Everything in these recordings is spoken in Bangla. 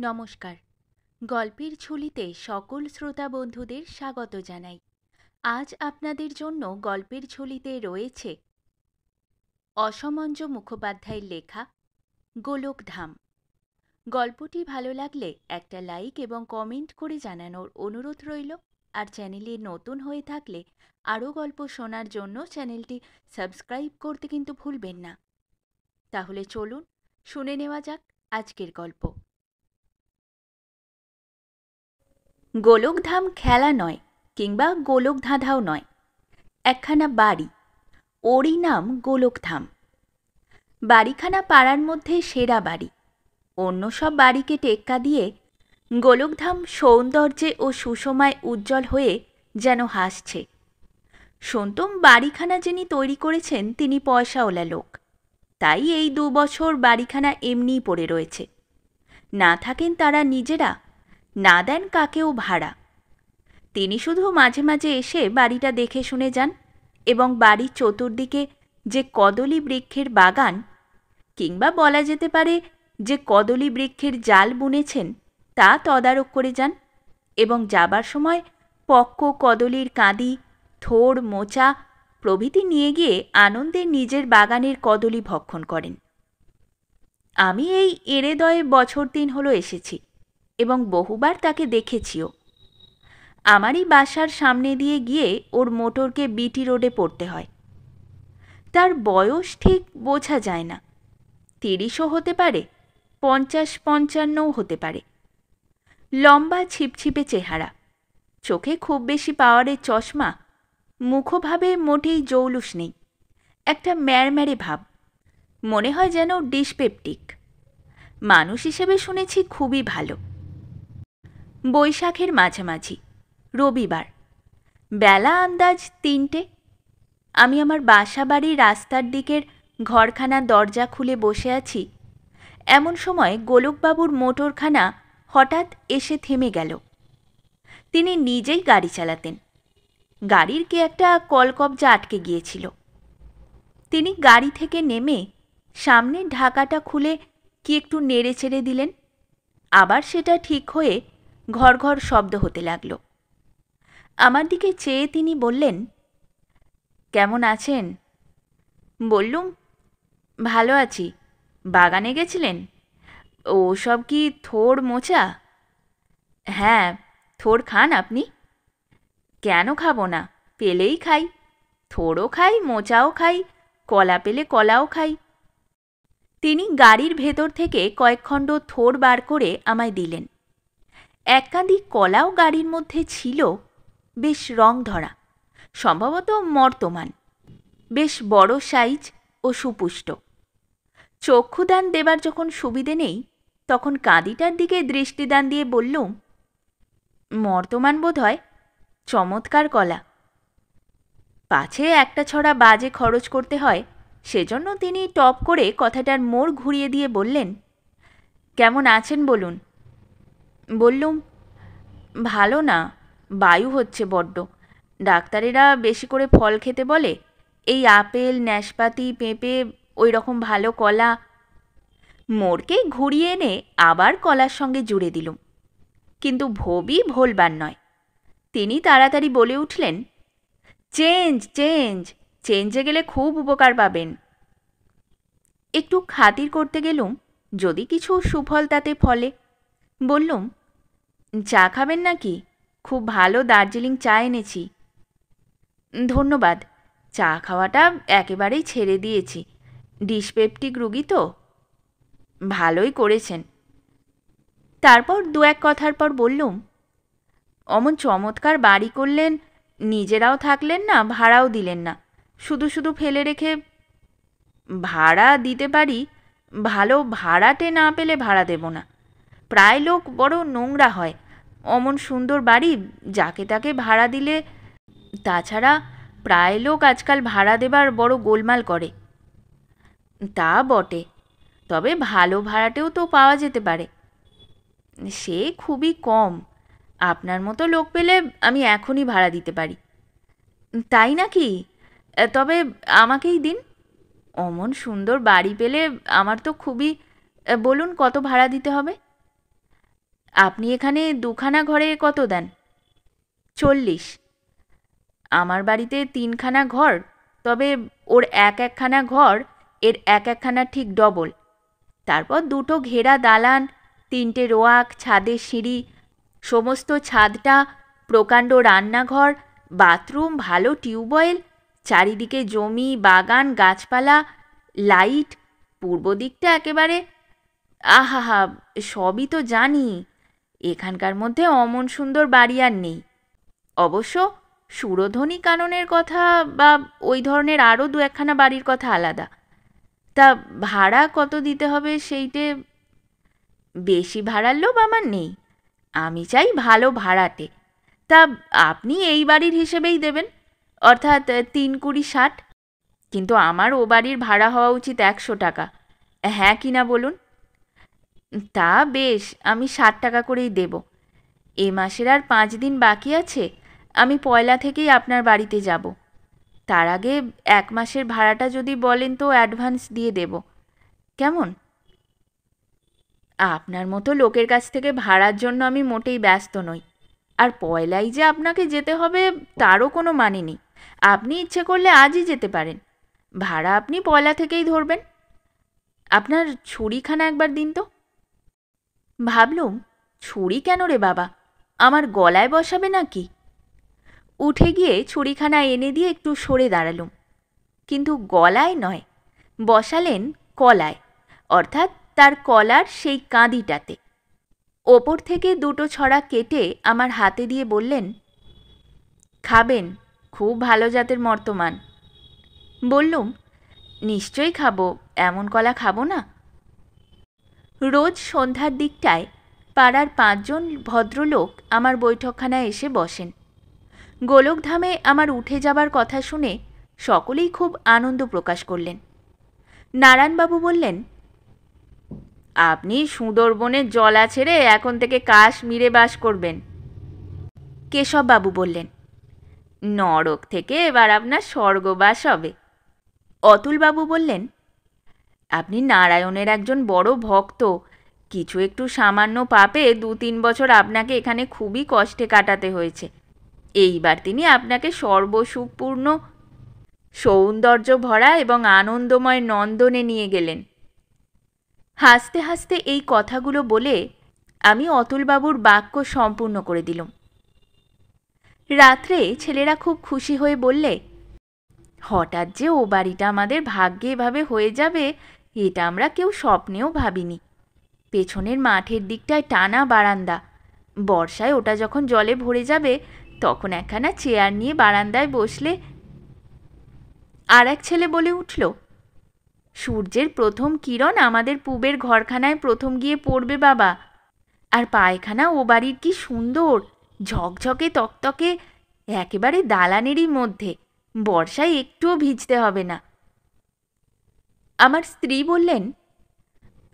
নমস্কার। গল্পের ঝুলিতে সকল শ্রোতা বন্ধুদের স্বাগত জানাই। আজ আপনাদের জন্য গল্পের ঝুলিতে রয়েছে অসমঞ্জ মুখোপাধ্যায়ের লেখা গোলকধাম। গল্পটি ভালো লাগলে একটা লাইক এবং কমেন্ট করে জানানোর অনুরোধ রইল। আর চ্যানেলে নতুন হয়ে থাকলে আরও গল্প শোনার জন্য চ্যানেলটি সাবস্ক্রাইব করতে কিন্তু ভুলবেন না। তাহলে চলুন শুনে নেওয়া যাক আজকের গল্প। গোলকধাম খেলা নয়, কিংবা গোলক ধাঁধাও নয়, একখানা বাড়ি, ওরই নাম গোলকধাম। বাড়িখানা পাড়ার মধ্যে সেরা বাড়ি। অন্য সব বাড়িকে টেক্কা দিয়ে গোলকধাম সৌন্দর্যে ও সুষমায় উজ্জ্বল হয়ে যেন হাসছে। শুনতুম বাড়িখানা যিনি তৈরি করেছেন তিনি পয়সাওয়ালা লোক, তাই এই 2 বছর বাড়িখানা এমনিই পড়ে রয়েছে। না থাকেন তারা নিজেরা, না দেন কাকেও ভাড়া। তিনি শুধু মাঝে মাঝে এসে বাড়িটা দেখে শুনে যান এবং বাড়ির চতুর্দিকে যে কদলী বৃক্ষের বাগান, কিংবা বলা যেতে পারে যে কদলী বৃক্ষের জাল বুনেছেন, তা তদারক করে যান এবং যাবার সময় পক্ক কদলীর কাঁদি, থোড়, মোচা প্রভৃতি নিয়ে গিয়ে আনন্দে নিজের বাগানের কদলী ভক্ষণ করেন। আমি এই এড়েদয়ে বছর 3 হলো এসেছি এবং বহুবার তাকে দেখেছিও। আমারই বাসার সামনে দিয়ে গিয়ে ওর মোটরকে বিটি রোডে পড়তে হয়। তার বয়স ঠিক বোঝা যায় না, 30ও হতে পারে, 50-55ও হতে পারে। লম্বা ছিপছিপে চেহারা, চোখে খুব বেশি পাওয়ারের চশমা, মুখভাবে মোটেই জৌলুস নেই, একটা ম্যাড়ম্যাড়ে ভাব, মনে হয় যেন ডিসপেপটিক। মানুষ হিসেবে শুনেছি খুবই ভালো। বৈশাখের মাঝামাঝি, রবিবার, বেলা আন্দাজ 3টে। আমি আমার বাসা বাড়ির রাস্তার দিকের ঘরখানা দরজা খুলে বসে আছি। এমন সময় গোলকবাবুর মোটরখানা হঠাৎ এসে থেমে গেল। তিনি নিজেই গাড়ি চালাতেন। গাড়ির কি একটা কলকবজা আটকে গিয়েছিল। তিনি গাড়ি থেকে নেমে সামনের ঢাকাটা খুলে কি একটু নেড়ে চেড়ে দিলেন, আবার সেটা ঠিক হয়ে ঘর ঘর শব্দ হতে লাগল। আমার দিকে চেয়ে তিনি বললেন, কেমন আছেন? বললুম, ভালো আছি। বাগানে গেছিলেন? ও সব কি থোড় মোচা? হ্যাঁ। থোড় খান আপনি? কেন খাবো না, পেলেই খাই। থোড়ও খাই, মোচাও খাই, কলা পেলে কলাও খাই। তিনি গাড়ির ভেতর থেকে কয়েকখণ্ড থোড় বার করে আমায় দিলেন। এক কাঁদি কলাও গাড়ির মধ্যে ছিল, বেশ রং ধরা, সম্ভবত মর্তমান, বেশ বড় সাইজ ও সুপুষ্ট। চক্ষুদান দেবার যখন সুবিধে নেই, তখন কাঁদিটার দিকে দৃষ্টিদান দিয়ে বললুম, মর্তমান বোধ হয়, চমৎকার কলা। পাছে একটা ছড়া বাজে খরচ করতে হয়, সেজন্য তিনি টপ করে কথাটার মোড় ঘুরিয়ে দিয়ে বললেন, কেমন আছেন বলুন। বললুম, ভালো না, বায়ু হচ্ছে বড্ড। ডাক্তারেরা বেশি করে ফল খেতে বলে, এই আপেল, নাশপাতি, পেঁপে, ওই রকম ভালো কলা। মোড়কে ঘুরিয়ে এনে আবার কলার সঙ্গে জুড়ে দিলুম, কিন্তু ভবি ভোলবার নয়। তিনি তাড়াতাড়ি বলে উঠলেন, চেঞ্জ চেঞ্জ, চেঞ্জে গেলে খুব উপকার পাবেন। একটু খাতির করতে গেলুম যদি কিছু সুফল তাতে ফলে। বললুম, চা খাবেন নাকি? খুব ভালো দার্জিলিং চা এনেছি। ধন্যবাদ, চা খাওয়াটা একেবারেই ছেড়ে দিয়েছি, ডিসপেপটিক রুগী তো। ভালোই করেছেন। তারপর 2-1 কথার পর বললুম, অমন চমৎকার বাড়ি করলেন, নিজেরাও থাকলেন না, ভাড়াও দিলেন না, শুধু শুধু ফেলে রেখে। ভাড়া দিতে পারি, ভালো ভাড়াটে না পেলে ভাড়া দেব না। প্রায় লোক বড় নোংরা হয়, অমন সুন্দর বাড়ি যাকে তাকে ভাড়া দিলে। তাছাড়া প্রায় লোক আজকাল ভাড়া দেবার বড় গোলমাল করে। তা বটে, তবে ভালো ভাড়াটেও তো পাওয়া যেতে পারে। সে খুবই কম, আপনার মতো লোক পেলে আমি এখনই ভাড়া দিতে পারি। তাই নাকি? তবে আমাকেই দিন। অমন সুন্দর বাড়ি পেলে আমার তো খুবই। বলুন, কত ভাড়া দিতে হবে? আপনি এখানে দুখানা ঘরে কত দেন? 40। আমার বাড়িতে 3খানা ঘর, তবে ওর একখানা ঘর এর একখানা ঠিক ডবল। তারপর 2টো ঘেরা দালান, 3টে রোয়াক, ছাদের সিঁড়ি, সমস্ত ছাদটা প্রকাণ্ড রান্নাঘর, বাথরুম, ভালো টিউবওয়েল, চারিদিকে জমি, বাগান, গাছপালা, লাইট, পূর্ব দিকটা একেবারে আহাহা! সবই তো জানি। এখানকার মধ্যে অমন সুন্দর বাড়ি আর নেই। অবশ্য সুরধনী কাননের কথা বা ওই ধরনের আরও 2-1খানা বাড়ির কথা আলাদা। তা ভাড়া কত দিতে হবে সেইটে? বেশি ভাড়ার লোভ আমার নেই, আমি চাই ভালো ভাড়াটে। তা আপনি এই বাড়ির হিসেবেই দেবেন, অর্থাৎ 3-20-60। কিন্তু আমার ও বাড়ির ভাড়া হওয়া উচিত 100 টাকা। হ্যাঁ কি না বলুন? তা বেশ, আমি 60 টাকা করেই দেব। এ মাসের আর 5 দিন বাকি আছে, আমি পয়লা থেকেই আপনার বাড়িতে যাব। তার আগে 1 মাসের ভাড়াটা যদি বলেন তো অ্যাডভান্স দিয়ে দেব, কেমন? আপনার মতো লোকের কাছ থেকে ভাড়ার জন্য আমি মোটেই ব্যস্ত নই। আর পয়লাই যে আপনাকে যেতে হবে তারও কোনো মানে নেই। আপনি ইচ্ছে করলে আজই যেতে পারেন, ভাড়া আপনি পয়লা থেকেই ধরবেন। আপনার ছুরিখানা একবার দিন তো। ভাবলুম, ছুরি কেন রে বাবা, আমার গলায় বসাবে নাকি? উঠে গিয়ে ছুরিখানা এনে দিয়ে একটু সরে দাঁড়ালুম, কিন্তু গলায় নয়, বসালেন কলায়, অর্থাৎ তার কলার সেই কাঁদিটাতে। ওপর থেকে 2টো ছড়া কেটে আমার হাতে দিয়ে বললেন, খাবেন, খুব ভালো জাতের মর্তমান। বললুম, নিশ্চয়ই খাবো, এমন কলা খাবো না? রোজ সন্ধ্যার দিকটায় পাড়ার 5জন ভদ্রলোক আমার বৈঠকখানায় এসে বসেন। গোলকধামে আমার উঠে যাবার কথা শুনে সকলেই খুব আনন্দ প্রকাশ করলেন। নারায়ণবাবু বললেন, আপনি সুন্দরবনের জলা ছেড়ে এখন থেকে কাশ্মীরে বাস করবেন। কেশববাবু বললেন, নরক থেকে এবার আপনার স্বর্গবাস হবে। অতুলবাবু বললেন, আপনি নারায়ণের একজন বড় ভক্ত, কিছু একটু সামান্য পাপে 2-3 বছর আপনাকে এখানে খুবই কষ্টে কাটাতে হয়েছে। এইবার তিনি আপনাকে সর্বসুখপূর্ণ, সৌন্দর্য ভরা এবং আনন্দময় নন্দনে নিয়ে গেলেন। হাসতে হাসতে এই কথাগুলো বলে আমি অতুলবাবুর বাক্য সম্পূর্ণ করে দিলুম। রাত্রে ছেলেরা খুব খুশি হয়ে বললে, হঠাৎ যে ও বাড়িটা আমাদের ভাগ্যে এভাবে হয়ে যাবে এটা আমরা কেউ স্বপ্নেও ভাবিনি। পেছনের মাঠের দিকটায় টানা বারান্দা, বর্ষায় ওটা যখন জলে ভরে যাবে তখন একখানা চেয়ার নিয়ে বারান্দায় বসলে। আর এক ছেলে বলে উঠল, সূর্যের প্রথম কিরণ আমাদের পূবের ঘরখানায় প্রথম গিয়ে পড়বে বাবা। আর পায়খানা ও বাড়ির কি সুন্দর, ঝকঝকে তকতকে, একেবারে দালানেরই মধ্যে, বর্ষায় একটুও ভিজতে হবে না। আমার স্ত্রী বললেন,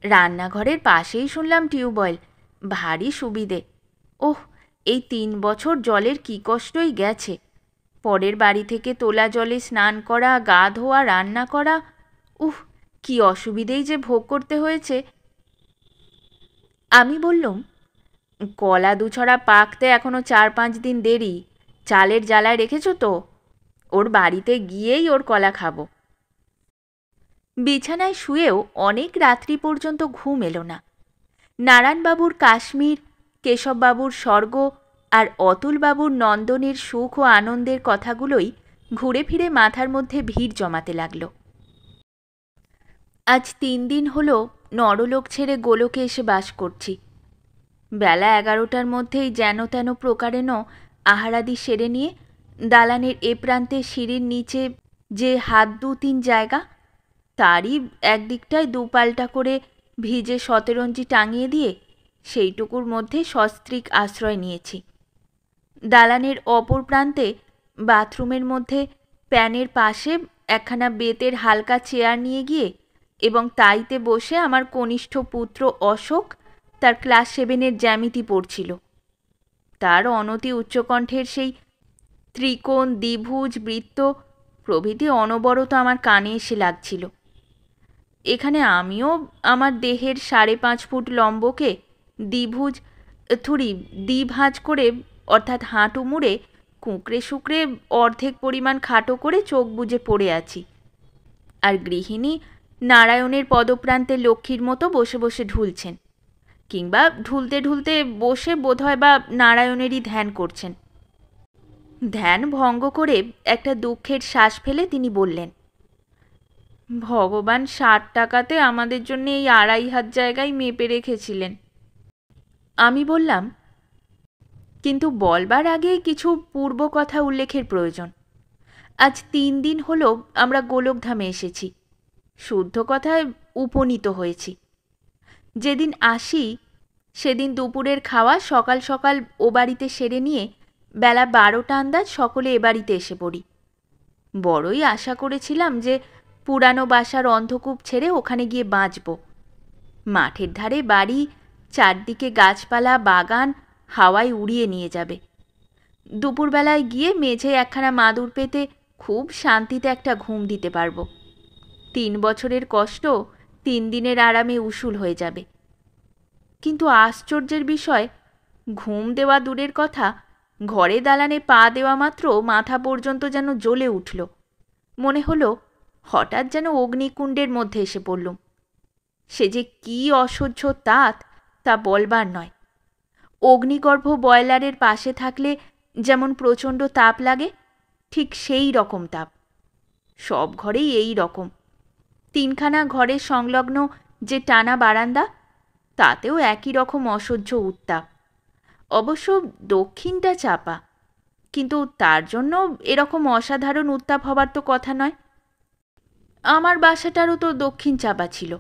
রান্নাঘরের পাশেই শুনলাম টিউবওয়েল, ভারী সুবিধে। ওহ, এই 3 বছর জলের কী কষ্টই গেছে। পরের বাড়ি থেকে তোলা জলে স্নান করা, গা ধোয়া, রান্না করা, কি অসুবিধেই যে ভোগ করতে হয়েছে। আমি বললুম, কলা 2 ছড়া পাকতে এখনো 4-5 দিন দেরি, চালের জ্বালায় রেখেছ তো? ওর বাড়িতে গিয়েই ওর কলা খাবো। বিছানায় শুয়েও অনেক রাত্রি পর্যন্ত ঘুম এলো না। নারায়ণবাবুর কাশ্মীর, কেশববাবুর স্বর্গ আর অতুলবাবুর নন্দনের সুখ ও আনন্দের কথাগুলোই ঘুরে ফিরে মাথার মধ্যে ভিড় জমাতে লাগল। আজ 3 দিন হলো নরলোক ছেড়ে গোলকে এসে বাস করছি। বেলা 11টার মধ্যেই যেন তেন প্রকারেণ আহারাদি সেরে নিয়ে দালানের এ প্রান্তে সিঁড়ির নিচে যে হাত 2-3 জায়গা, তারই একদিকটায় 2 পাল্টা করে ভিজে শতরঞ্জি টাঙিয়ে দিয়ে সেইটুকুর মধ্যে সস্ত্রীক আশ্রয় নিয়েছি। দালানের অপর প্রান্তে বাথরুমের মধ্যে প্যানের পাশে একখানা বেতের হালকা চেয়ার নিয়ে গিয়ে এবং তাইতে বসে আমার কনিষ্ঠ পুত্র অশোক তার ক্লাস 7-এর জ্যামিতি পড়ছিল। তার অনতি উচ্চকণ্ঠের সেই ত্রিকোণ, দ্বিভুজ, বৃত্ত প্রভৃতি অনবরত আমার কানে এসে লাগছিল। এখানে আমিও আমার দেহের 5.5 ফুট লম্বকে দ্বিভুজ থুড়ি ভাঁজ করে অর্থাৎ হাঁটু মুড়ে কুঁকড়ে শুকড়ে অর্ধেক পরিমাণ খাটো করে চোখ বুজে পড়ে আছি। আর গৃহিণী নারায়ণের পদপ্রান্তে লক্ষ্মীর মতো বসে বসে ঢুলছেন, কিংবা ঢুলতে ঢুলতে বসে বোধহয় বা নারায়ণেরই ধ্যান করছেন। ধ্যান ভঙ্গ করে একটা দুঃখের শ্বাস ফেলে তিনি বললেন, ভগবান 60 টাকাতে আমাদের জন্য এই 2.5 হাত জায়গায় মেপে রেখেছিলেন। আমি বললাম, কিন্তু বলবার আগে কিছু পূর্ব কথা উল্লেখের প্রয়োজন। আজ 3 দিন হলো আমরা গোলকধামে এসেছি, শুদ্ধ কথায় উপনীত হয়েছি। যেদিন আসি সেদিন দুপুরের খাওয়া সকাল সকাল ও বাড়িতে সেরে নিয়ে বেলা 12টা আন্দাজ সকলে এ বাড়িতে এসে পড়ি। বড়ই আশা করেছিলাম যে পুরানো বাসার অন্ধকূপ ছেড়ে ওখানে গিয়ে বাঁচব। মাঠের ধারে বাড়ি, চারদিকে গাছপালা, বাগান হাওয়ায় উড়িয়ে নিয়ে যাবে। দুপুরবেলায় গিয়ে মেঝে একখানা মাদুর পেতে খুব শান্তিতে একটা ঘুম দিতে পারব। 3 বছরের কষ্ট 3 দিনের আরামে উসুল হয়ে যাবে। কিন্তু আশ্চর্যের বিষয়, ঘুম দেওয়া দূরের কথা, ঘরে দালানে পা দেওয়া মাত্র মাথা পর্যন্ত যেন জ্বলে উঠল। মনে হলো হঠাৎ যেন অগ্নিকুণ্ডের মধ্যে এসে পড়লুম। সে যে কি অসহ্য তাত তা বলবার নয়। অগ্নিগর্ভ বয়লারের পাশে থাকলে যেমন প্রচণ্ড তাপ লাগে, ঠিক সেই রকম তাপ। সব ঘরেই এই রকম। 3খানা ঘরের সংলগ্ন যে টানা বারান্দা, তাতেও একই রকম অসহ্য উত্তাপ। অবশ্য দক্ষিণটা চাপা, কিন্তু তার জন্য এরকম অসাধারণ উত্তাপ হবার তো কথা নয়। আমার বাসাটারও তো দক্ষিণ চাপা ছিল,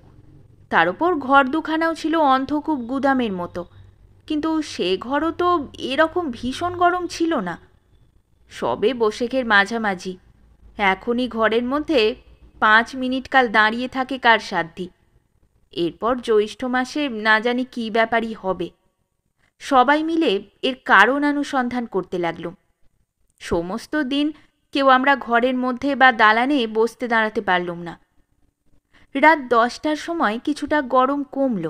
তার ওপর ঘর দুখানাও ছিল অন্ধকূপ গুদামের মতো, কিন্তু সে ঘরও তো এরকম ভীষণ গরম ছিল না। সবে বৈশাখের মাঝামাঝি, এখনই ঘরের মধ্যে 5 মিনিট কাল দাঁড়িয়ে থাকে কার সাধ্যি। এরপর জ্যৈষ্ঠ মাসে না জানি কী ব্যাপারই হবে। সবাই মিলে এর কারণ অনুসন্ধান করতে লাগলুম। সমস্ত দিন কেউ আমরা ঘরের মধ্যে বা দালানে বসতে দাঁড়াতে পারলুম না। রাত 10টার সময় কিছুটা গরম কমল,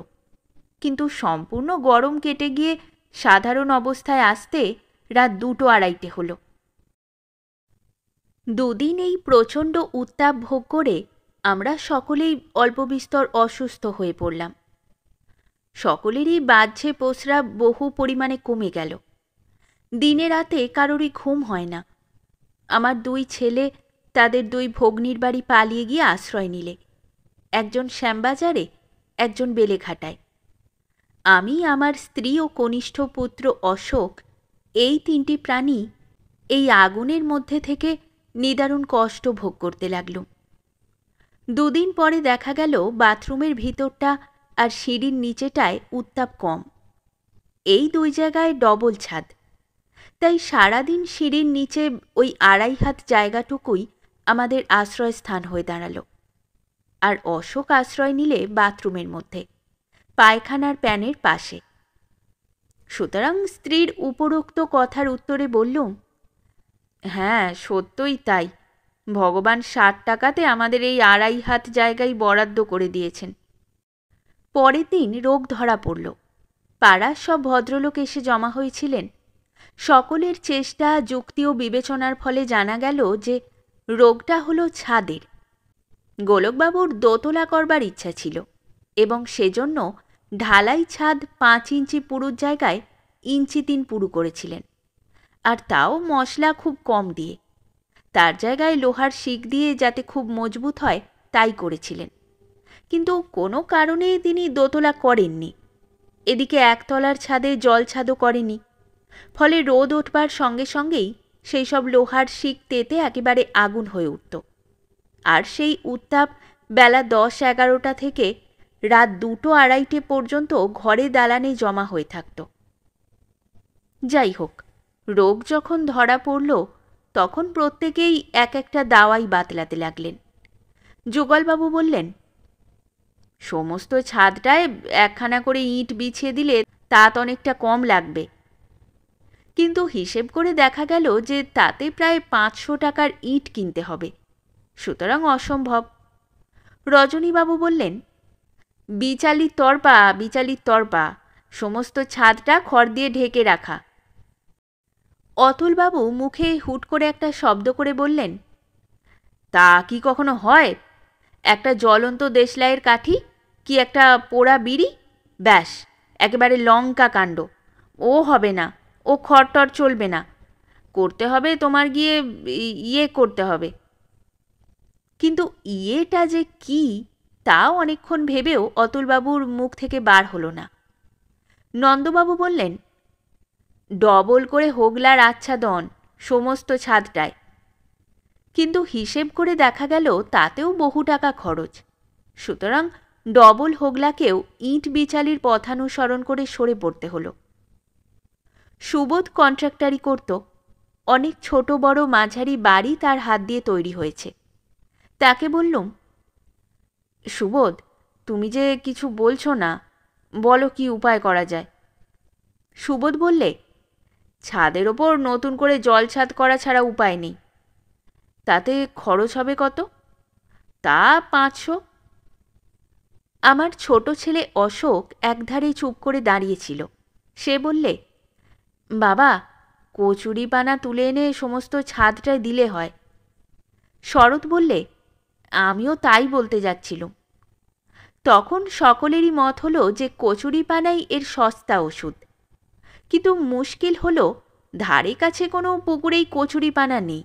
কিন্তু সম্পূর্ণ গরম কেটে গিয়ে সাধারণ অবস্থায় আসতে রাত 2-2:30 হলো। 2 দিন এই প্রচণ্ড উত্তাপ ভোগ করে আমরা সকলেই অল্প বিস্তর অসুস্থ হয়ে পড়লাম। সকলেরই বাহ্যে প্রস্রাব বহু পরিমাণে কমে গেল। দিনে রাতে কারোরই ঘুম হয় না। আমার 2 ছেলে তাদের 2 ভগ্নীর বাড়ি পালিয়ে গিয়ে আশ্রয় নিলে, একজন শ্যামবাজারে, একজন বেলেঘাটায়। আমি, আমার স্ত্রী ও কনিষ্ঠ পুত্র অশোক, এই 3টি প্রাণী এই আগুনের মধ্যে থেকে নিদারুণ কষ্ট ভোগ করতে লাগল। 2 দিন পরে দেখা গেল বাথরুমের ভিতরটা আর সিঁড়ির নিচেটায় উত্তাপ কম। এই 2 জায়গায় ডবল ছাদ, তাই সারাদিন সিঁড়ির নিচে ওই 2.5 হাত জায়গাটুকুই আমাদের আশ্রয়স্থান হয়ে দাঁড়ালো। আর অশোক আশ্রয় নিলে বাথরুমের মধ্যে, পায়খানার প্যানের পাশে। সুতরাং স্ত্রীর উপরোক্ত কথার উত্তরে বললুম, হ্যাঁ সত্যই তাই, ভগবান 60 টাকাতে আমাদের এই 2.5 হাত জায়গায় বরাদ্দ করে দিয়েছেন। পরের দিন রোগ ধরা পড়ল। পাড়ার সব ভদ্রলোক এসে জমা হয়েছিলেন। সকলের চেষ্টা, যুক্তি ও বিবেচনার ফলে জানা গেল যে রোগটা হলো ছাদের। গোলকবাবুর দোতলা করবার ইচ্ছা ছিল এবং সেজন্য ঢালাই ছাদ 5 ইঞ্চি পুরুর জায়গায় 1 ইঞ্চি 3 পুরু করেছিলেন, আর তাও মশলা খুব কম দিয়ে। তার জায়গায় লোহার শিক দিয়ে যাতে খুব মজবুত হয় তাই করেছিলেন। কিন্তু কোনো কারণে তিনি দোতলা করেননি। এদিকে একতলার ছাদে জল ছাদও করেনি। ফলে রোদ ওঠবার সঙ্গে সঙ্গেই সেই সব লোহার শিক তেতে একেবারে আগুন হয়ে উঠত। আর সেই উত্তাপ বেলা 10-11টা থেকে রাত 2-2:30 পর্যন্ত ঘরে দালানে জমা হয়ে থাকত। যাই হোক, রোগ যখন ধরা পড়ল তখন প্রত্যেকেই এক একটা দাওয়াই বাতলাতে লাগলেন। যুগলবাবু বললেন, সমস্ত ছাদটায় একখানা করে ইট বিছিয়ে দিলে তাত অনেকটা কম লাগবে। কিন্তু হিসেব করে দেখা গেল যে তাতে প্রায় 500 টাকার ইট কিনতে হবে, সুতরাং অসম্ভব। রজনীবাবু বললেন, বিচালির তরপা, সমস্ত ছাদটা খড় দিয়ে ঢেকে রাখা। অতুলবাবু মুখে হুট করে একটা শব্দ করে বললেন, তা কি কখনো হয়? একটা জ্বলন্ত দেশলাইয়ের কাঠি, কি একটা পোড়া বিড়ি, ব্যাস একেবারে লঙ্কা কাণ্ড। ও হবে না, ও খড়টর চলবে না, করতে হবে তোমার গিয়ে ইয়ে করতে হবে। কিন্তু ইয়েটা যে কি তাও অনেকক্ষণ ভেবেও অতুলবাবুর মুখ থেকে বার হলো না। নন্দবাবু বললেন, ডবল করে হোগলার আচ্ছাদন সমস্ত ছাদটায়। কিন্তু হিসেব করে দেখা গেল তাতেও বহু টাকা খরচ। সুতরাং ডবল হোগলাকেও ইট বিচালির পথানুসরণ করে সরে পড়তে হলো। সুবোধ কন্ট্রাক্টারি করত, অনেক ছোট বড় মাঝারি বাড়ি তার হাত দিয়ে তৈরি হয়েছে। তাকে বললুম, সুবোধ, তুমি যে কিছু বলছো না, বলো কি উপায় করা যায়। সুবোধ বললে, ছাদের ওপর নতুন করে জল ছাদ করা ছাড়া উপায় নেই। তাতে খরচ হবে কত? তা 500। আমার ছোট ছেলে অশোক একধারে চুপ করে দাঁড়িয়েছিল। সে বললে, বাবা, কচুরিপানা তুলে এনে সমস্ত ছাদটায় দিলে হয়। শরৎ বললে, আমিও তাই বলতে যাচ্ছিলুম। তখন সকলেরই মত হলো যে কচুরিপানাই এর সস্তা ওষুধ। কিন্তু মুশকিল হলো ধারে কাছে কোনো পুকুরেই কচুরিপানা নেই।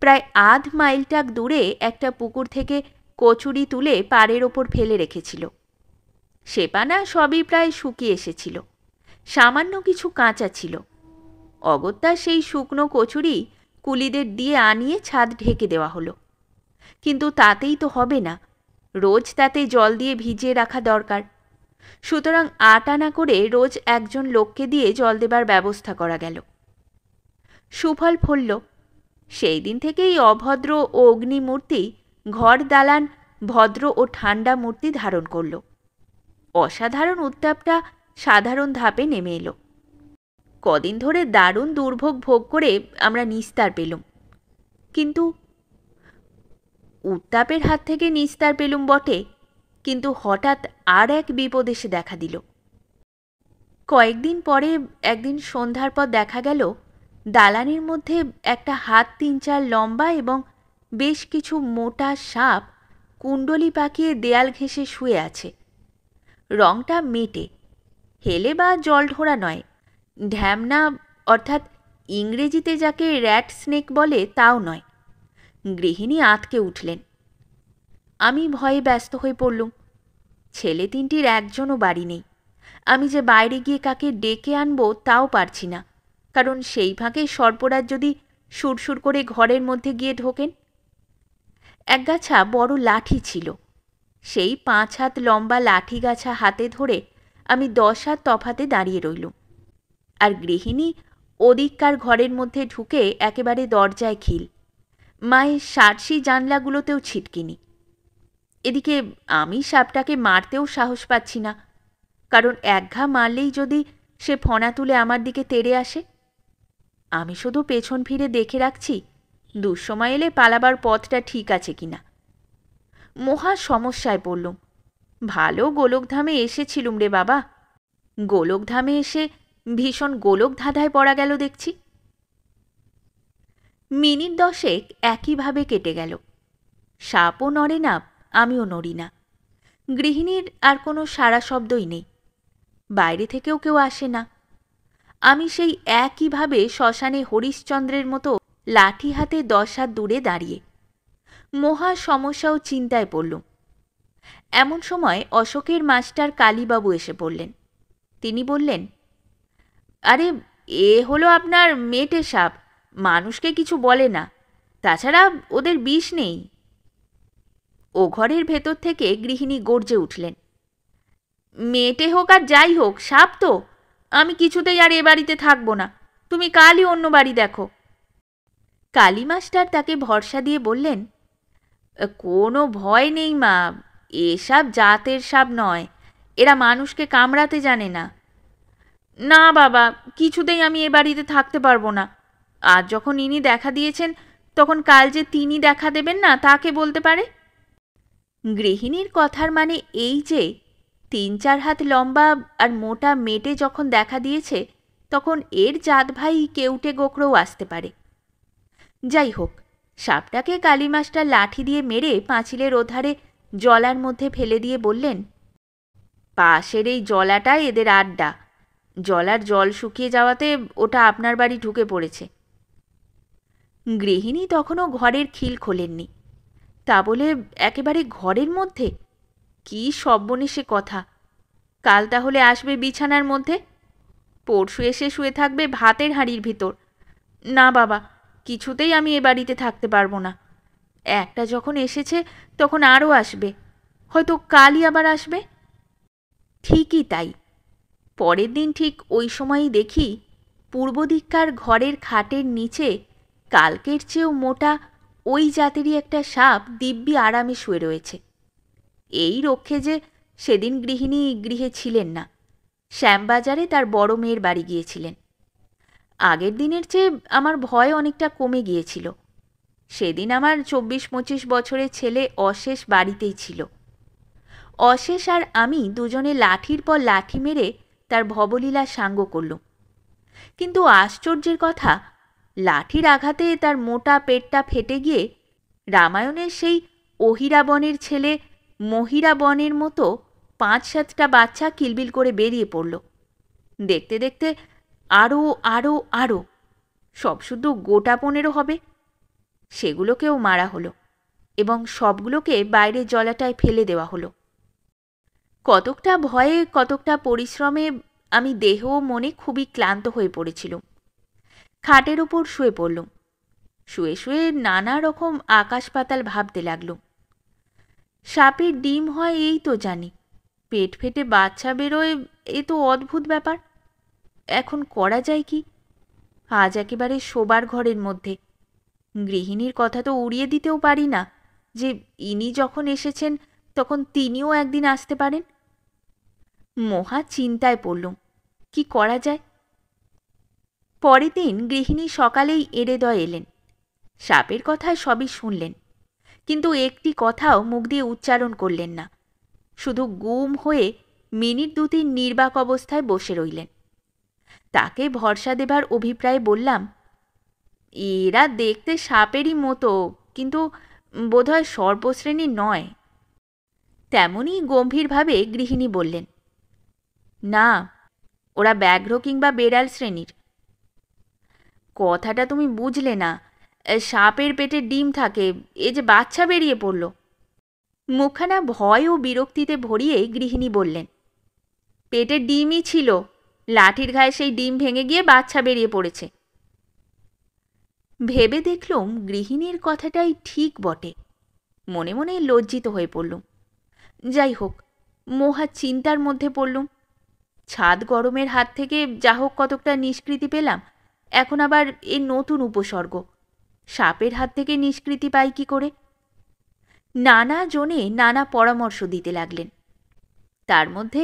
প্রায় 1/2 মাইলটাক দূরে একটা পুকুর থেকে কচুরি তুলে পাড়ের ওপর ফেলে রেখেছিল। সে পানা সবই প্রায় শুকিয়ে এসেছিল, সামান্য কিছু কাঁচা ছিল। অগত্যা সেই শুকনো কচুরি কুলিদের দিয়ে আনিয়ে ছাদ ঢেকে দেওয়া হলো। কিন্তু তাতেই তো হবে না, রোজ তাতে জল দিয়ে ভিজিয়ে রাখা দরকার। সুতরাং 8 আনা করে রোজ একজন লোককে দিয়ে জল দেবার ব্যবস্থা করা গেল। সুফল ফলল। সেই দিন থেকেই অভদ্র ও অগ্নিমূর্তি ঘর দালান ভদ্র ও ঠান্ডা মূর্তি ধারণ করল। অসাধারণ উত্তাপটা সাধারণ ধাপে নেমে এলো। কদিন ধরে দারুণ দুর্ভোগ ভোগ করে আমরা নিস্তার পেলুম। কিন্তু উত্তাপের হাত থেকে নিস্তার পেলুম বটে, কিন্তু হঠাৎ আর এক বিপদ এসে দেখা দিল। কয়েকদিন পরে একদিন সন্ধ্যার পর দেখা গেল দালানের মধ্যে একটা হাত 3-4 লম্বা এবং বেশ কিছু মোটা সাপ কুণ্ডলি পাকিয়ে দেয়াল ঘেঁষে শুয়ে আছে। রংটা মেটে, হেলে বা জল ঢোড়া নয়, ঢ্যামনা, অর্থাৎ ইংরেজিতে যাকে র্যাট স্নেক বলে তাও নয়। গৃহিণী আঁতকে উঠলেন। আমি ভয়ে ব্যস্ত হয়ে পড়লুম। ছেলে 3টির একজনও বাড়ি নেই। আমি যে বাইরে গিয়ে কাকে ডেকে আনবো তাও পারছি না, কারণ সেই ফাঁকে সর্পরাজ যদি সুরসুর করে ঘরের মধ্যে গিয়ে ঢোকেন। একগাছা বড় লাঠি ছিল। সেই 5 হাত লম্বা লাঠি গাছা হাতে ধরে আমি 10 হাত তফাতে দাঁড়িয়ে রইলুম। আর গৃহিণী ওদিককার ঘরের মধ্যে ঢুকে একেবারে দরজায় খিল, মায়ের সার্সি জানলাগুলোতেও ছিটকিনি। এদিকে আমি সাপটাকে মারতেও সাহস পাচ্ছি না, কারণ এক ঘা মারলেই যদি সে ফণা তুলে আমার দিকে তেড়ে আসে। আমি শুধু পেছন ফিরে দেখে রাখছি দুঃসময় এলে পালাবার পথটা ঠিক আছে কিনা। মহা সমস্যায় পড়লুম। ভালো গোলকধামে এসেছিলুম রে বাবা, গোলকধামে এসে ভীষণ গোলক ধাঁধায় পড়া গেল দেখছি। মিনিট 10 একইভাবে কেটে গেল। সাপও নড়ে না, আমিও নড়ি না। গৃহিণীর আর কোনো সাড়া শব্দই নেই। বাইরে থেকেও কেউ আসে না। আমি সেই একইভাবে শ্মশানে হরিশ্চন্দ্রের মতো লাঠি হাতে 10 হাত দূরে দাঁড়িয়ে মহা সমস্যা ও চিন্তায় পড়লুম। এমন সময় অশোকের মাস্টার কালীবাবু এসে পড়লেন। তিনি বললেন, আরে এ হলো আপনার মেটে সাপ, মানুষকে কিছু বলে না, তাছাড়া ওদের বিষ নেই। ও ঘরের ভেতর থেকে গৃহিণী গর্জে উঠলেন, মেটে হোক আর যাই হোক, সাপ তো। আমি কিছুতেই আর এ বাড়িতে থাকবো না, তুমি কালই অন্য বাড়ি দেখো। কালী মাস্টার তাকে ভরসা দিয়ে বললেন, কোনো ভয় নেই মা, এসব জাতের সাপ নয়, এরা মানুষকে কামড়াতে জানে না। না বাবা, কিছুতেই আমি এ বাড়িতে থাকতে পারবো না। আজ যখন ইনি দেখা দিয়েছেন, তখন কাল যে তিনি দেখা দেবেন না, তাকে বলতে পারে। গৃহিণীর কথার মানে এই যে 3-4 হাত লম্বা আর মোটা মেটে যখন দেখা দিয়েছে, তখন এর জাত ভাই কেউটে গোকড়েও আসতে পারে। যাই হোক, সাপটাকে কালীমাস্টার লাঠি দিয়ে মেরে পাঁচিলের ওধারে জলার মধ্যে ফেলে দিয়ে বললেন, পাশের এই জলাটাই এদের আড্ডা। জলার জল শুকিয়ে যাওয়াতে ওটা আপনার বাড়ি ঢুকে পড়েছে। গৃহিণী তখনও ঘরের খিল খোলেননি। তা বলে একেবারে ঘরের মধ্যে? কি সর্বনেশে কথা! কাল তাহলে আসবে বিছানার মধ্যে, পরশু এসে শুয়ে থাকবে ভাতের হাঁড়ির ভিতর। না বাবা, কিছুতেই আমি এ বাড়িতে থাকতে পারবো না। একটা যখন এসেছে তখন আরও আসবে, হয়তো কালই আবার আসবে। ঠিকই তাই। পরের দিন ঠিক ওই সময়ই দেখি পূর্ব দিককার ঘরের খাটের নিচে কালকের চেয়েও মোটা ওই জাতেরই একটা সাপ দিব্যি আরামে শুয়ে রয়েছে। এই রক্ষে যে সেদিন গৃহিণী গৃহে ছিলেন না, শ্যামবাজারে তার বড় মেয়ের বাড়ি গিয়েছিলেন। আগের দিনের চেয়ে আমার ভয় অনেকটা কমে গিয়েছিল। সেদিন আমার 24-25 বছরের ছেলে অশেষ বাড়িতেই ছিল। অশেষ আর আমি দুজনে লাঠির পর লাঠি মেরে তার ভবলীলা সাঙ্গ করলুম। কিন্তু আশ্চর্যের কথা, লাঠির আঘাতে তার মোটা পেটটা ফেটে গিয়ে রামায়ণের সেই অহিরাবনের ছেলে মহিরাবনের মতো 5-7টা বাচ্চা কিলবিল করে বেরিয়ে পড়ল। দেখতে দেখতে আরও আরও আরও, সব শুধু গোটা 15 হবে। সেগুলোকেও মারা হলো এবং সবগুলোকে বাইরের জলাটায় ফেলে দেওয়া হলো। কতকটা ভয়ে কতকটা পরিশ্রমে আমি দেহ ও মনে খুবই ক্লান্ত হয়ে পড়েছিলুম। খাটের ওপর শুয়ে পড়লুম। শুয়ে শুয়ে নানা রকম আকাশ পাতাল ভাবতে লাগলুম। সাপের ডিম হয় এই তো জানি, পেট ফেটে বাচ্চা বেরোয় এ তো অদ্ভুত ব্যাপার। এখন করা যায় কি? আজ একেবারে শোবার ঘরের মধ্যে। গৃহিণীর কথা তো উড়িয়ে দিতেও পারি না যে ইনি যখন এসেছেন তখন তিনিও একদিন আসতে পারেন। মহা চিন্তায় পড়লুম, কি করা যায়। পরের দিন গৃহিণী সকালেই এড়েদয় এলেন। সাপের কথা সবই শুনলেন, কিন্তু একটি কথাও মুখ দিয়ে উচ্চারণ করলেন না। শুধু গুম হয়ে মিনিট 2-3 নির্বাক অবস্থায় বসে রইলেন। তাকে ভরসা দেবার অভিপ্রায়ে বললাম, এরা দেখতে সাপেরই মতো, কিন্তু বোধহয় সর্পশ্রেণীর নয়। তেমনি গম্ভীরভাবে গৃহিণী বললেন, না, ওরা ব্যাঘ্র কিংবা বেড়াল শ্রেণীর। কথাটা তুমি বুঝলে না। সাপের পেটে ডিম থাকে, এ যে বাচ্চা বেরিয়ে পড়ল। মুখখানা ভয় ও বিরক্তিতে ভরিয়ে গৃহিণী বললেন, পেটের ডিমই ছিল, লাঠির ঘায়ে সেই ডিম ভেঙে গিয়ে বাচ্চা বেরিয়ে পড়েছে। ভেবে দেখলুম গৃহিণীর কথাটাই ঠিক বটে। মনে মনে লজ্জিত হয়ে পড়লুম। যাই হোক, মহা চিন্তার মধ্যে পড়লুম। ছাদ গরমের হাত থেকে যা হোক কতকটা নিষ্কৃতি পেলাম, এখন আবার এ নতুন উপসর্গ, সাপের হাত থেকে নিষ্কৃতি পাই কি করে? নানা জনে নানা পরামর্শ দিতে লাগলেন। তার মধ্যে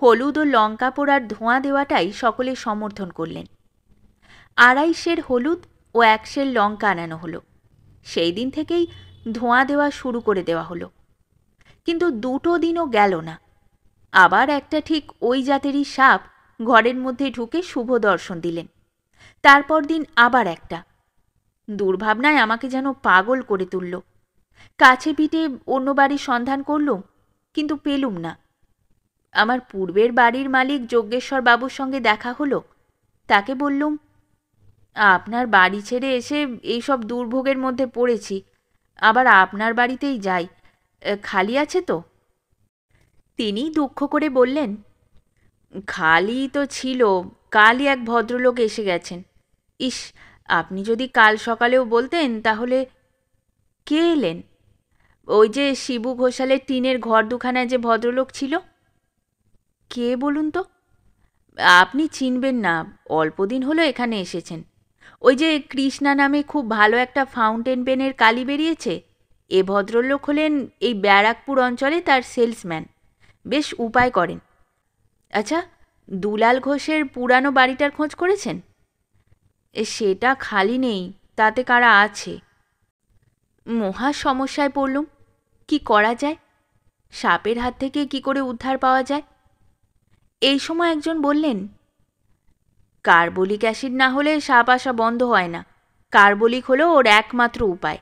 হলুদ ও লঙ্কা পোড়ার ধোঁয়া দেওয়াটাই সকলে সমর্থন করলেন। 2.5 সের হলুদ ও 1 সের লঙ্কা আনানো হলো। সেই দিন থেকেই ধোঁয়া দেওয়া শুরু করে দেওয়া হলো। কিন্তু 2 দিনও গেল না, আবার একটা ঠিক ওই জাতেরই সাপ ঘরের মধ্যে ঢুকে শুভ দর্শন দিলেন। তারপর দিন আবার একটা। দুর্ভাবনায় আমাকে যেন পাগল করে তুলল। কাছে পিঠে অন্য বাড়ির সন্ধান করলুম, কিন্তু পেলুম না। আমার পূর্বের বাড়ির মালিক যজ্ঞেশ্বর বাবুর সঙ্গে দেখা হলো। তাকে বললুম, আপনার বাড়ি ছেড়ে এসে এইসব দুর্ভোগের মধ্যে পড়েছি, আবার আপনার বাড়িতেই যাই, খালি আছে তো? তিনি দুঃখ করে বললেন, খালি তো ছিল, কালই এক ভদ্রলোক এসে গেছেন। ইস, আপনি যদি কাল সকালেও বলতেন তাহলে। কে এলেন? ওই যে শিবু ঘোষালের টিনের ঘর দুখানায় যে ভদ্রলোক ছিল। কে বলুন তো? আপনি চিনবেন না, অল্পদিন হলো এখানে এসেছেন। ওই যে কৃষ্ণা নামে খুব ভালো একটা ফাউন্টেন পেনের কালি বেরিয়েছে, এ ভদ্রলোক হলেন এই ব্যারাকপুর অঞ্চলে তার সেলসম্যান, বেশ উপায় করেন। আচ্ছা, দুলাল ঘোষের পুরানো বাড়িটার খোঁজ করেছেন? সেটা খালি নেই, তাতে কারা আছে। মহা সমস্যায় পড়লুম, কি করা যায়। সাপের হাত থেকে কি করে উদ্ধার পাওয়া যায়? এই সময় একজন বললেন, কার্বলিক অ্যাসিড না হলে সাপ আসা বন্ধ হয় না। কার্বলিক হলো ওর একমাত্র উপায়।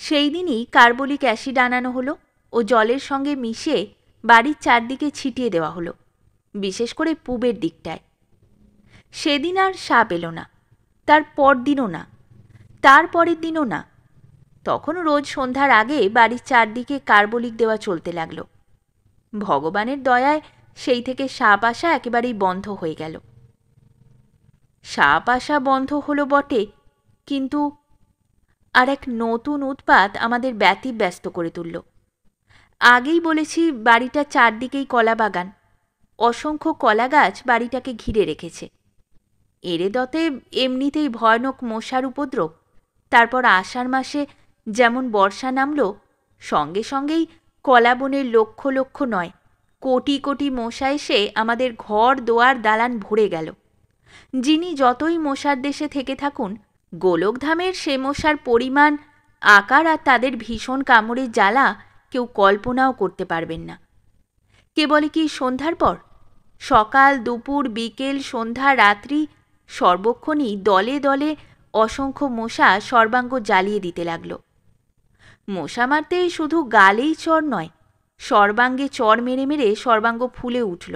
সেই দিনই কার্বলিক অ্যাসিড আনানো হলো ও জলের সঙ্গে মিশিয়ে বাড়ির চারদিকে ছিটিয়ে দেওয়া হলো, বিশেষ করে পূবের দিকটায়। সেদিন আর সাপ এলো না, তার পরদিনও না, তার পরের দিনও না। তখন রোজ সন্ধ্যার আগে বাড়ির চারদিকে কার্বলিক দেওয়া চলতে লাগলো। ভগবানের দয়ায় সেই থেকে সাপ আসা একেবারেই বন্ধ হয়ে গেল। সাপ আসা বন্ধ হলো বটে, কিন্তু আর এক নতুন উৎপাত আমাদের ব্যতিব্যস্ত করে তুলল। আগেই বলেছি বাড়িটার চারদিকেই কলা বাগান, অসংখ্য কলা গাছ বাড়িটাকে ঘিরে রেখেছে। এরেদতে এমনিতেই ভয়ানক মশার উপদ্রব, তারপর আষাঢ় মাসে যেমন বর্ষা নামল, সঙ্গে সঙ্গেই কলা বনের লক্ষ লক্ষ নয়, কোটি কোটি মশা এসে আমাদের ঘর দোয়ার দালান ভরে গেল। যিনি যতই মশার দেশে থেকে থাকুন, গোলকধামের সে মশার পরিমাণ, আকার আর তাদের ভীষণ কামড়ের জ্বালা কেউ কল্পনাও করতে পারবেন না। কেবল কি সন্ধ্যার পর? সকাল, দুপুর, বিকেল, সন্ধ্যা, রাত্রি সর্বক্ষণই দলে দলে অসংখ্য মশা সর্বাঙ্গ জ্বালিয়ে দিতে লাগল। মশা মারতে শুধু গালেই চর নয়, সর্বাঙ্গে চর মেরে মেরে সর্বাঙ্গ ফুলে উঠল।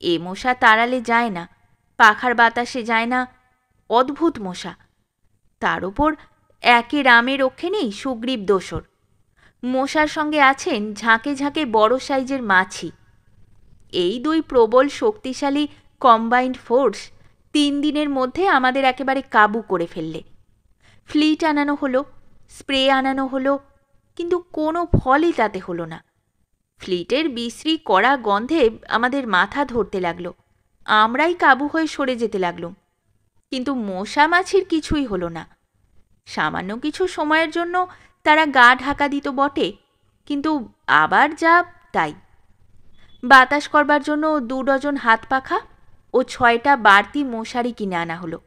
এ মশা তাড়ালে যায় না, পাখার বাতাসে যায় না, অদ্ভুত মশা। তার ওপর একে রামে রক্ষে নেই সুগ্রীব দোসর। মশার সঙ্গে আছেন ঝাঁকে ঝাঁকে বড় সাইজের মাছি। এই দুই প্রবল শক্তিশালী কম্বাইন্ড ফোর্স 3 দিনের মধ্যে আমাদের একেবারে কাবু করে ফেললে। ফ্লিট আনানো হলো, স্প্রে আনানো হলো, কিন্তু কোনো ফলই তাতে হলো না। ফ্লিটের বিশ্রী কড়া গন্ধে আমাদের মাথা ধরতে লাগলো, আমরাই কাবু হয়ে সরে যেতে লাগলুম। কিন্তু মশা মাছির কিছুই হলো না। সামান্য কিছু সময়ের জন্য তারা গা ঢাকা দিত বটে, কিন্তু আবার যা তাই। বাতাস করবার জন্য 2 ডজন হাত পাখা ও 6টা বাড়তি মশারি কিনে আনা হলো।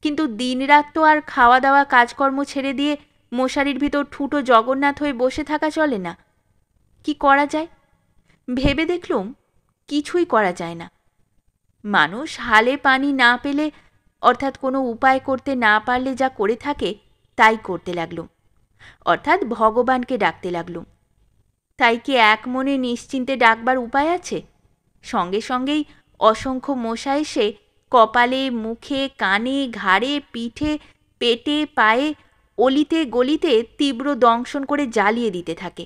কিন্তু দিনরাত তো আর খাওয়া দাওয়া কাজকর্ম ছেড়ে দিয়ে মশারির ভিতর ঠুটো জগন্নাথ হয়ে বসে থাকা চলে না। কি করা যায়? ভেবে দেখলুম কিছুই করা যায় না। মানুষ হালে পানি না পেলে, অর্থাৎ কোনো উপায় করতে না পারলে যা করে থাকে তাই করতে লাগলুম, অর্থাৎ ভগবানকে ডাকতে লাগলুম। তাই কি এক মনে নিশ্চিন্তে ডাকবার উপায় আছে? সঙ্গে সঙ্গেই অসংখ্য মশা এসে কপালে, মুখে, কানে, ঘাড়ে, পিঠে, পেটে, পায়ে, অলিতে গলিতে তীব্র দংশন করে জ্বালিয়ে দিতে থাকে।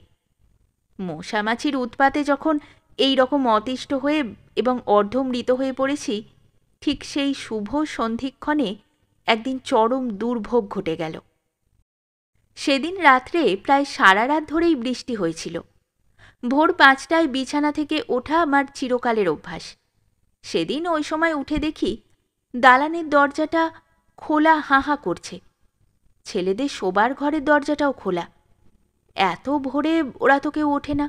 মশামাছির উৎপাতে যখন এই রকম অতিষ্ঠ হয়ে এবং অর্ধমৃত হয়ে পড়েছি, ঠিক সেই শুভ সন্ধিক্ষণে একদিন চরম দুর্ভোগ ঘটে গেল। সেদিন রাত্রে প্রায় সারা রাত ধরেই বৃষ্টি হয়েছিল। ভোর 5টায় বিছানা থেকে ওঠা আমার চিরকালের অভ্যাস। সেদিন ওই সময় উঠে দেখি দালানের দরজাটা খোলা হাঁ হাঁ করছে। ছেলেদের শোবার ঘরের দরজাটাও খোলা। এত ভোরে ওরা তো কেউ ওঠে না।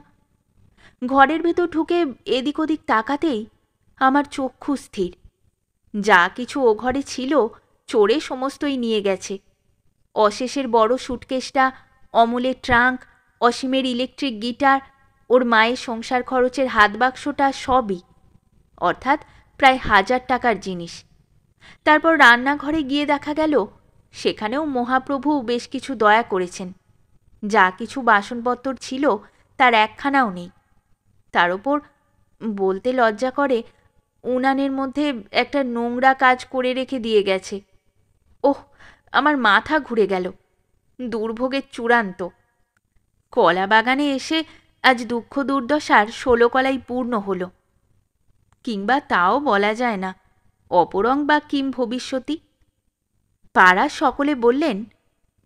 ঘরের ভেতর ঢুকে এদিক ওদিক তাকাতেই আমার চক্ষু স্থির। যা কিছু ও ঘরে ছিল চোরে সমস্তই নিয়ে গেছে। অশেষের বড় সুটকেসটা, অমলের ট্রাঙ্ক, অসীমের ইলেকট্রিক গিটার, ওর মায়ের সংসার খরচের হাত বাক্সটা সবই, অর্থাৎ প্রায় 1000 টাকার জিনিস। তারপর রান্নাঘরে গিয়ে দেখা গেল সেখানেও মহাপ্রভু বেশ কিছু দয়া করেছেন। যা কিছু বাসনপত্র ছিল তার একখানাও নেই। তার ওপর বলতে লজ্জা করে, উনানের মধ্যে একটা নোংরা কাজ করে রেখে দিয়ে গেছে। ওহ, আমার মাথা ঘুরে গেল। দুর্ভোগের চূড়ান্ত। কলা বাগানে এসে আজ দুঃখ দুর্দশার 16 কলাই পূর্ণ হল। কিংবা তাও বলা যায় না, অপরং বা কিম ভবিষ্যতি। পাড়ার সকলে বললেন,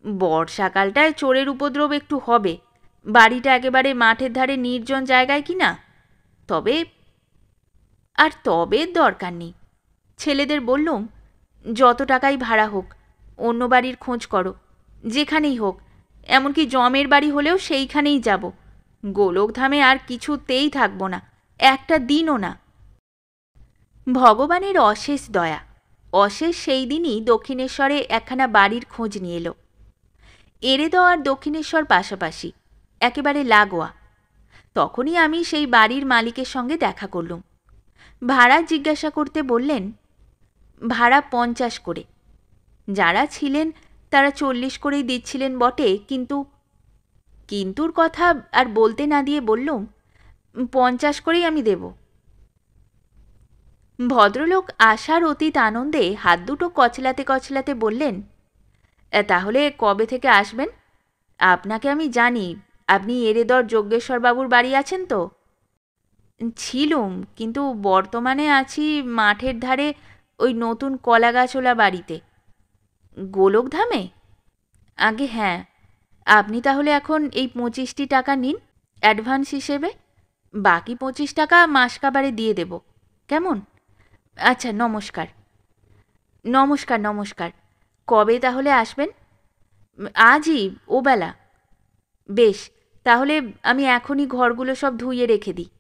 বর্ষাকালটায় চোরের উপদ্রব একটু হবে, বাড়িটা একেবারে মাঠের ধারে নির্জন জায়গায় কিনা। তবে আর তবের দরকার নেই। ছেলেদের বললুম, যত টাকাই ভাড়া হোক অন্য বাড়ির খোঁজ করো, যেখানেই হোক, এমনকি জমের বাড়ি হলেও সেইখানেই যাব। গোলকধামে আর কিছুতেই থাকব না, একটা দিনও না। ভগবানের অশেষ দয়া, অশেষ সেই দিনই দক্ষিণেশ্বরে একখানা বাড়ির খোঁজ নিয়ে এলো। এরেদ আর দক্ষিণেশ্বর পাশাপাশি, একেবারে লাগোয়া। তখনই আমি সেই বাড়ির মালিকের সঙ্গে দেখা করলুম। ভাড়া জিজ্ঞাসা করতে বললেন, ভাড়া 50 করে। যারা ছিলেন তারা 40 করেই দিচ্ছিলেন বটে, কিন্তুর কথা আর বলতে না দিয়ে বললুম, 50 করেই আমি দেব। ভদ্রলোক আসার অতীত আনন্দে হাত দুটো কচলাতে কচলাতে বললেন, তাহলে কবে থেকে আসবেন? আপনাকে আমি জানি, আপনি এরেদর যজ্ঞেশ্বরবাবুর বাড়ি আছেন তো? ছিলুম, কিন্তু বর্তমানে আছি মাঠের ধারে ওই নতুন কলাগাছওয়ালা বাড়িতে। গোলকধামে? আগে হ্যাঁ। আপনি তাহলে এখন এই 25টি টাকা নিন অ্যাডভান্স হিসেবে, বাকি 25 টাকা মাসকাবারে দিয়ে দেব, কেমন? আচ্ছা, নমস্কার। নমস্কার নমস্কার। কবে তাহলে আসবেন? আজই ওবেলা? বেশ, তাহলে আমি এখনই ঘরগুলো সব ধুইয়ে রেখে দিই।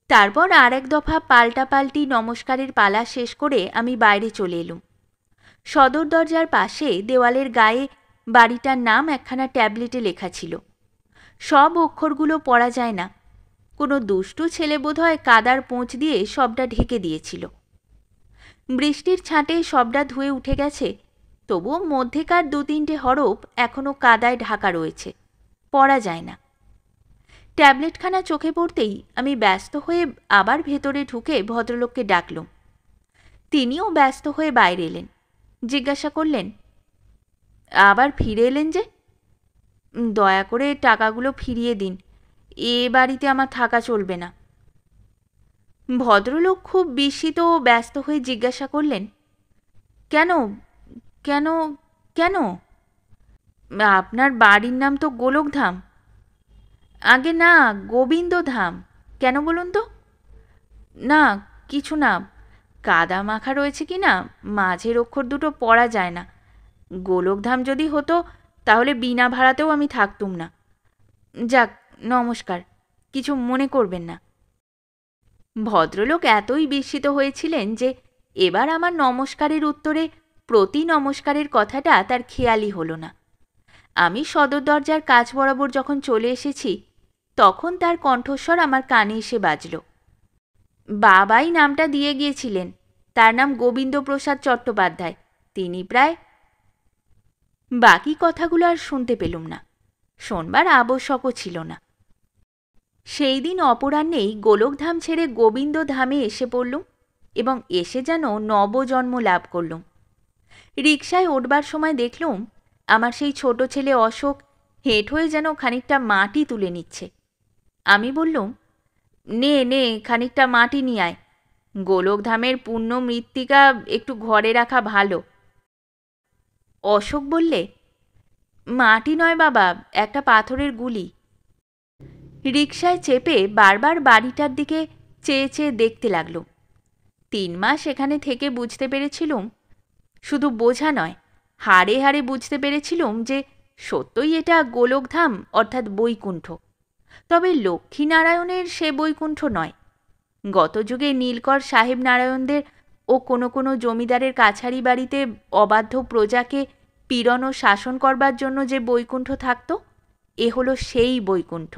তারপর আর এক দফা পাল্টাপাল্টি নমস্কারের পালা শেষ করে আমি বাইরে চলে এলুম। সদর দরজার পাশে দেওয়ালের গায়ে বাড়িটার নাম একখানা ট্যাবলেটে লেখা ছিল। সব অক্ষরগুলো পড়া যায় না। কোনো দুষ্টু ছেলে বোধহয় কাদার পোঁচ দিয়ে সবটা ঢেকে দিয়েছিল। বৃষ্টির ছাঁটে সবটা ধুয়ে উঠে গেছে, তবুও মধ্যেকার 2-3টে হরফ এখনও কাদায় ঢাকা রয়েছে, পড়া যায় না। ট্যাবলেটখানা চোখে পড়তেই আমি ব্যস্ত হয়ে আবার ভেতরে ঢুকে ভদ্রলোককে ডাকলুম। তিনিও ব্যস্ত হয়ে বাইরে এলেন। জিজ্ঞাসা করলেন, আবার ফিরে এলেন যে? দয়া করে টাকাগুলো ফিরিয়ে দিন, এ বাড়িতে আমার থাকা চলবে না। ভদ্রলোক খুব বিস্মিত ও ব্যস্ত হয়ে জিজ্ঞাসা করলেন, কেন কেন কেন? আপনার বাড়ির নাম তো গোলকধাম। আগে না, গোবিন্দধাম। কেন বলুন তো? না, কিছু না, কাদা মাখা রয়েছে কি না, মাঝের অক্ষর দুটো পড়া যায় না। গোলকধাম যদি হতো তাহলে বিনা ভাড়াতেও আমি থাকতুম না। যাক, নমস্কার, কিছু মনে করবেন না। ভদ্রলোক এতই বিস্মিত হয়েছিলেন যে এবার আমার নমস্কারের উত্তরে প্রতি নমস্কারের কথাটা তার খেয়ালই হলো না। আমি সদর দরজার কাছ বরাবর যখন চলে এসেছি, তখন তার কণ্ঠস্বর আমার কানে এসে বাজল। বাবাই নামটা দিয়ে গিয়েছিলেন, তার নাম গোবিন্দপ্রসাদ চট্টোপাধ্যায়। তিনি প্রায়... বাকি কথাগুলো আর শুনতে পেলুম না, শোনবার আবশ্যকও ছিল না। সেই দিন অপরাহ্নেই গোলকধাম ছেড়ে গোবিন্দধামে এসে পড়লুম এবং এসে যেন নবজন্ম লাভ করলুম। রিকশায় উঠবার সময় দেখলুম আমার সেই ছোট ছেলে অশোক হেঁট হয়ে যেন খানিকটা মাটি তুলে নিচ্ছে। আমি বললুম, নে নে, খানিকটা মাটি নিয়ে আয়, গোলকধামের পুণ্য মৃত্তিকা একটু ঘরে রাখা ভালো। অশোক বললে, মাটি নয় বাবা, একটা পাথরের গুলি। রিকশায় চেপে বারবার বাড়িটার দিকে চেয়ে চেয়ে দেখতে লাগলুম। 3 মাস এখানে থেকে বুঝতে পেরেছিলুম, শুধু বোঝা নয়, হাড়ে হাড়ে বুঝতে পেরেছিলুম যে সত্যই এটা গোলকধাম অর্থাৎ বৈকুণ্ঠ। তবে লক্ষ্মীনারায়ণের সে বৈকুণ্ঠ নয়। গত যুগে নীলকর সাহেব নারায়ণদের ও কোনো কোনো জমিদারের কাছারি বাড়িতে অবাধ্য প্রজাকে পীড়ন ও শাসন করবার জন্য যে বৈকুণ্ঠ থাকত, এ হলো সেই বৈকুণ্ঠ।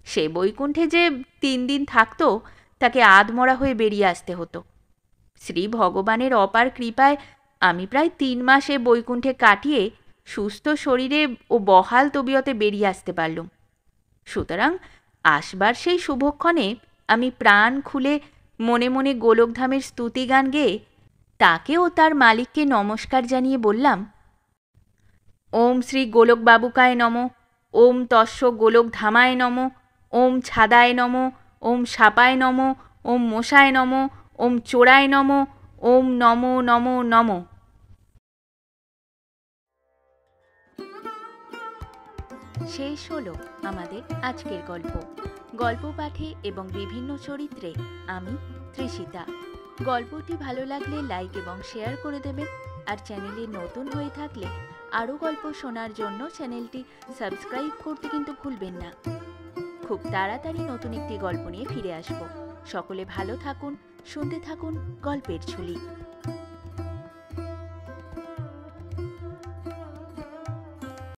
সে বৈকুণ্ঠে যে 3 দিন থাকত, তাকে আধমরা হয়ে বেরিয়ে আসতে হতো। শ্রী ভগবানের অপার কৃপায় আমি প্রায় 3 মাস এ বৈকুণ্ঠে কাটিয়ে সুস্থ শরীরে ও বহাল তবিয়তে বেরিয়ে আসতে পারলুম। সুতরাং আসবার সেই শুভক্ষণে আমি প্রাণ খুলে মনে মনে গোলকধামের স্তুতিগান গেয়ে তাকে ও তার মালিককে নমস্কার জানিয়ে বললাম, ওম শ্রী গোলকবাবুকায় নম, ওম তস্য গোলকধামায় নম, ওম ছাদায় নম, ওম সাপায় নম, ওম মশায় নম, ওম চোরায় নম, ওম নমো নমো নম। শেষ হলো আমাদের আজকের গল্প। গল্প পাঠে এবং বিভিন্ন চরিত্রে আমি তৃষিতা। গল্পটি ভালো লাগলে লাইক এবং শেয়ার করে দেবেন, আর চ্যানেলে নতুন হয়ে থাকলে আরও গল্প শোনার জন্য চ্যানেলটি সাবস্ক্রাইব করতে কিন্তু ভুলবেন না। খুব তাড়াতাড়ি নতুন একটি গল্প নিয়ে ফিরে আসব। সকলে ভালো থাকুন, শুনতে থাকুন গল্পের ঝুলি।